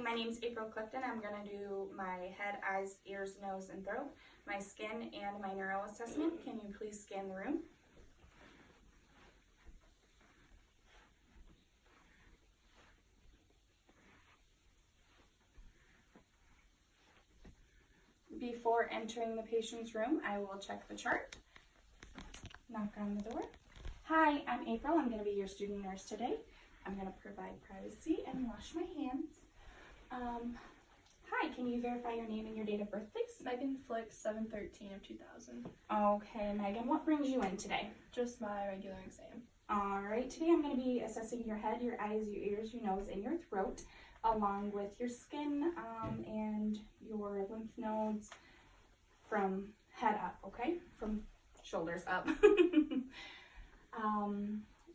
my name's April Clifton. I'm going to do my head, eyes, ears, nose, and throat, my skin, and my neuro assessment. Can you please scan the room? Before entering the patient's room, I will check the chart. Knock on the door. Hi, I'm April. I'm going to be your student nurse today. I'm going to provide privacy and wash my hands. Hi, can you verify your name and your date of birth, please? Megan Flick, 7/13 of 2000. Okay, Megan, what brings you in today? Just my regular exam. All right, today I'm going to be assessing your head, your eyes, your ears, your nose, and your throat, along with your skin and your lymph nodes from head up, okay? From shoulders up.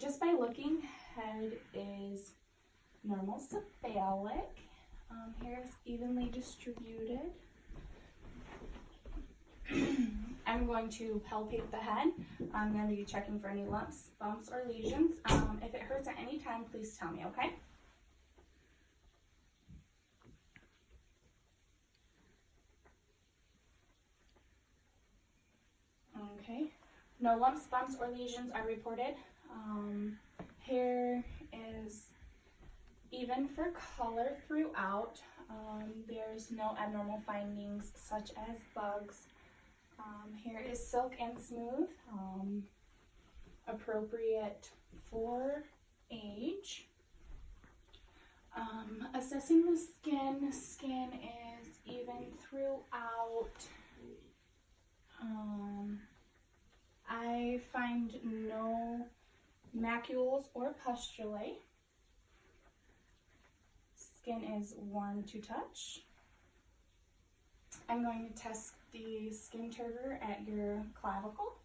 Just by looking, head is normal cephalic. Hair is evenly distributed. I'm going to palpate the head. I'm going to be checking for any lumps, bumps, or lesions. If it hurts at any time, please tell me, okay? Okay. No lumps, bumps, or lesions are reported. Hair is even for color throughout. There's no abnormal findings such as bugs. Hair is silk and smooth, appropriate for age. Assessing the skin. Skin is even throughout. I find no macules or pustulae. Skin is warm to touch. I'm going to test the skin turgor at your clavicle.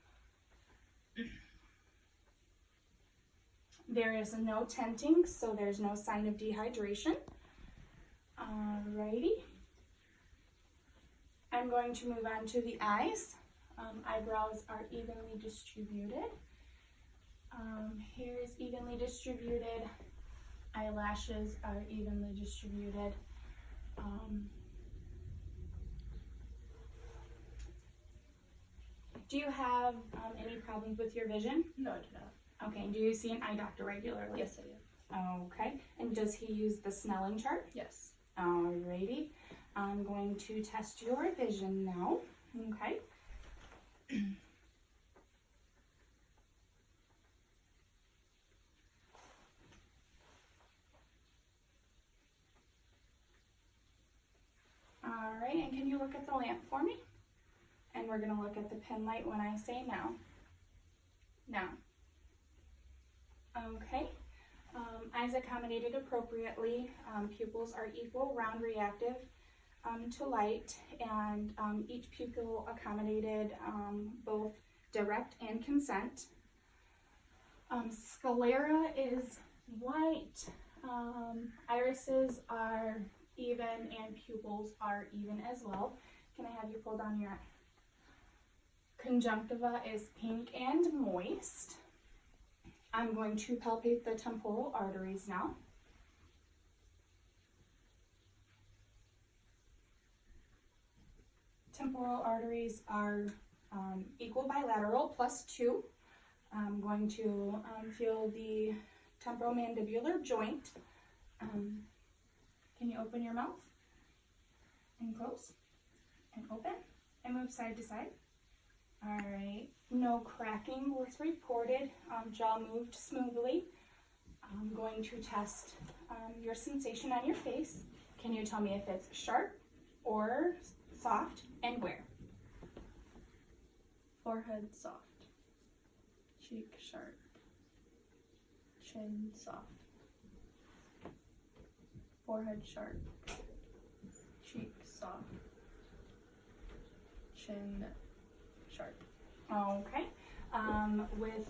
There is no tenting, so there's no sign of dehydration. Alrighty. I'm going to move on to the eyes. Eyebrows are evenly distributed. Hair is evenly distributed. Eyelashes are evenly distributed. Do you have any problems with your vision? No, I do not. Okay, do you see an eye doctor regularly? Yes, I do. Okay, and does he use the Snellen chart? Yes. Alrighty, I'm going to test your vision now, okay? Alright, and can you look at the lamp for me? And we're going to look at the pin light when I say now. Now. Okay. Eyes accommodated appropriately. Pupils are equal, round, reactive to light, and each pupil accommodated both direct and consent. Sclera is white. Irises are even, and pupils are even as well. Can I have you pull down your eye? Conjunctiva is pink and moist. I'm going to palpate the temporal arteries now. Temporal arteries are equal bilateral, +2. I'm going to feel the temporomandibular joint. Can you open your mouth? And close. And open. And move side to side. Alright. No cracking was reported. Jaw moved smoothly. I'm going to test your sensation on your face. Can you tell me if it's sharp or soft, and where? Forehead soft. Cheek sharp. Chin soft. Forehead sharp. Cheek soft. Chin sharp. Okay. With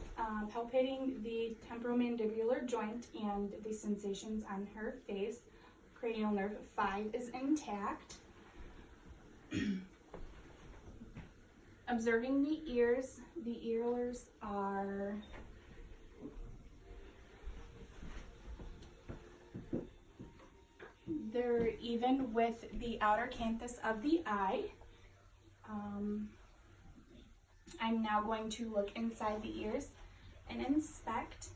palpating the temporomandibular joint and the sensations on her face, cranial nerve 5 is intact. Observing the ears are They're even with the outer canthus of the eye. I'm now going to look inside the ears and inspect.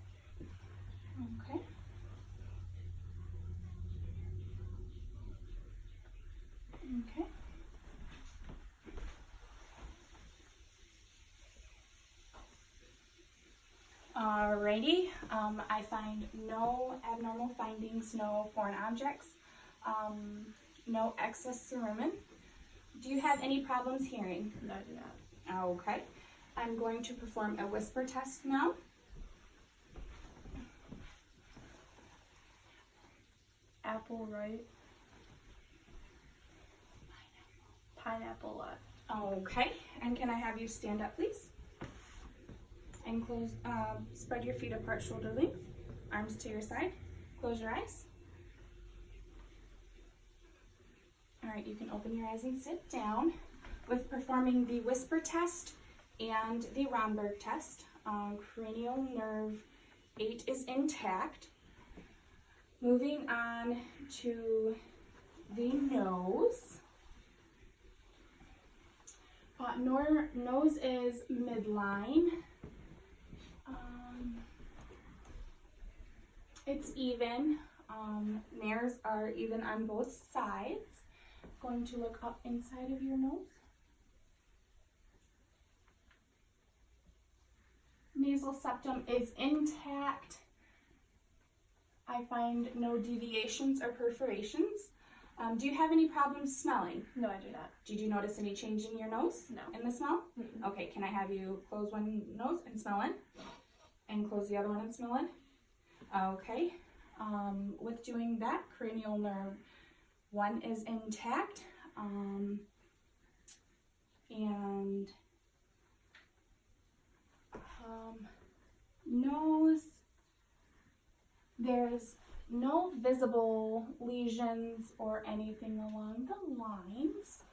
Okay. Okay. Alrighty, I find no abnormal findings, no foreign objects, no excess cerumen. Do you have any problems hearing? No, I do not. Okay, I'm going to perform a whisper test now. Apple right. Pineapple left. Okay, and can I have you stand up, please? And close, spread your feet apart shoulder length, arms to your side. Close your eyes. All right, you can open your eyes and sit down. With performing the whisper test and the Romberg test, cranial nerve 8 is intact. Moving on to the nose. Nose is midline. It's even. Nares are even on both sides. Going to look up inside of your nose. Nasal septum is intact. I find no deviations or perforations. Do you have any problems smelling? No, I do not. Did you notice any change in your nose? No. In the smell? Mm-mm. Okay, can I have you close one nose and smell in? And close the other one and smell in? Okay. With doing that, cranial nerve 1 is intact. Nose, there's no visible lesions or anything along the lines.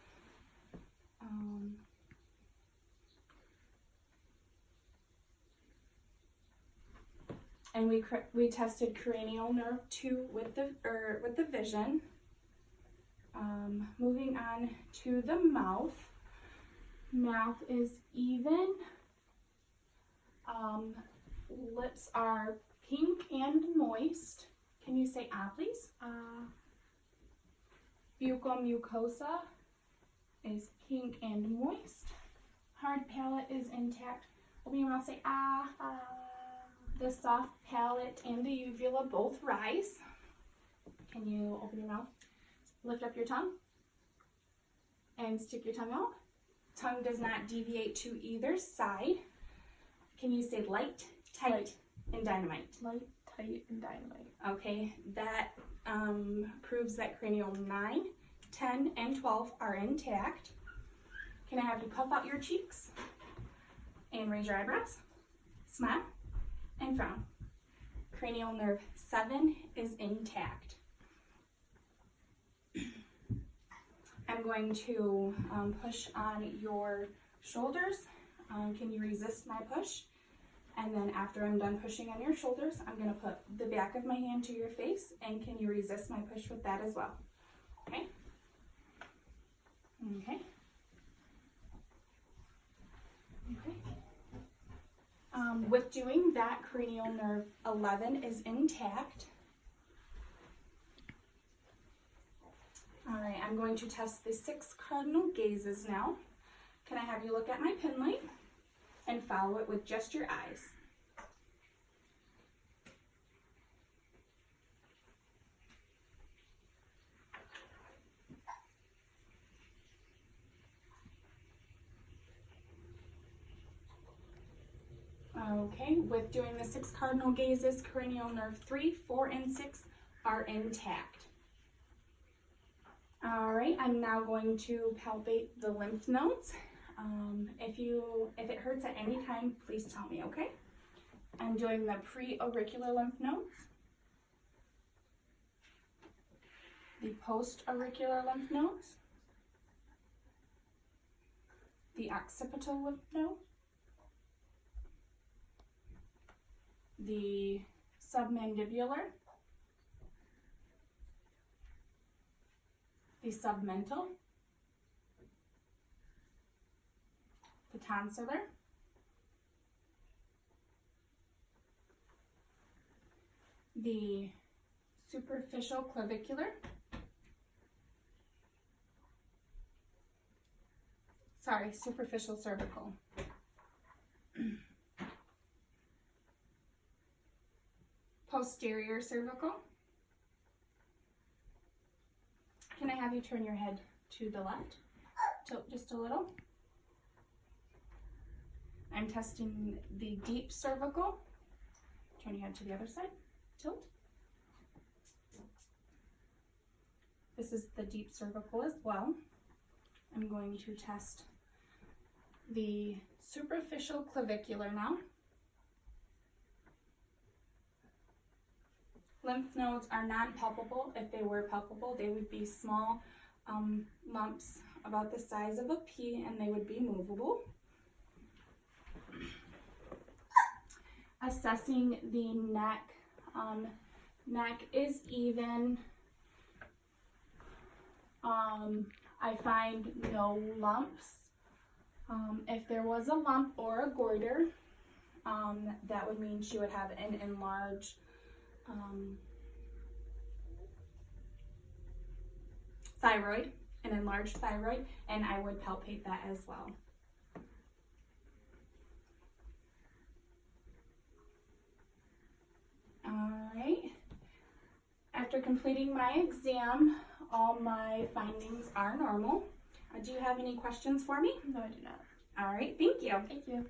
And we tested cranial nerve 2 with the vision. Moving on to the mouth. Mouth is even. Lips are pink and moist. Can you say ah, please? Buccal mucosa is pink and moist. Hard palate is intact. Open your mouth, say ah. The soft palate and the uvula both rise. Can you open your mouth? Lift up your tongue and stick your tongue out. Tongue does not deviate to either side. Can you say light, tight, Light. and dynamite? Light, tight, and dynamite. Okay, that proves that cranial 9, 10, and 12 are intact. Can I have you puff out your cheeks and raise your eyebrows? Smile and frown. Cranial nerve 7 is intact. I'm going to push on your shoulders. Can you resist my push? And then after I'm done pushing on your shoulders, I'm going to put the back of my hand to your face, and can you resist my push with that as well? Okay? Okay. Okay. With doing that, cranial nerve 11 is intact. All right, I'm going to test the 6 cardinal gazes now. Can I have you look at my pen light and follow it with just your eyes? Okay, with doing the 6 cardinal gazes, cranial nerve 3, 4, and 6 are intact. All right, I'm now going to palpate the lymph nodes. If it hurts at any time, please tell me, okay? I'm doing the pre-auricular lymph nodes, the post-auricular lymph nodes, the occipital lymph node, the submandibular, the submental, the tonsillar, the superficial clavicular, superficial cervical, posterior cervical. Can I have you turn your head to the left? Tilt just a little. I'm testing the deep cervical. Turn your head to the other side. Tilt. This is the deep cervical as well. I'm going to test the superficial clavicular now. Lymph nodes are non-palpable. If they were palpable, they would be small lumps about the size of a pea, and they would be movable. Assessing the neck. Neck is even. I find no lumps. If there was a lump or a goiter, that would mean she would have an enlarged thyroid, and I would palpate that as well. All right. After completing my exam, all my findings are normal. Do you have any questions for me? No, I do not. All right, thank you. Thank you.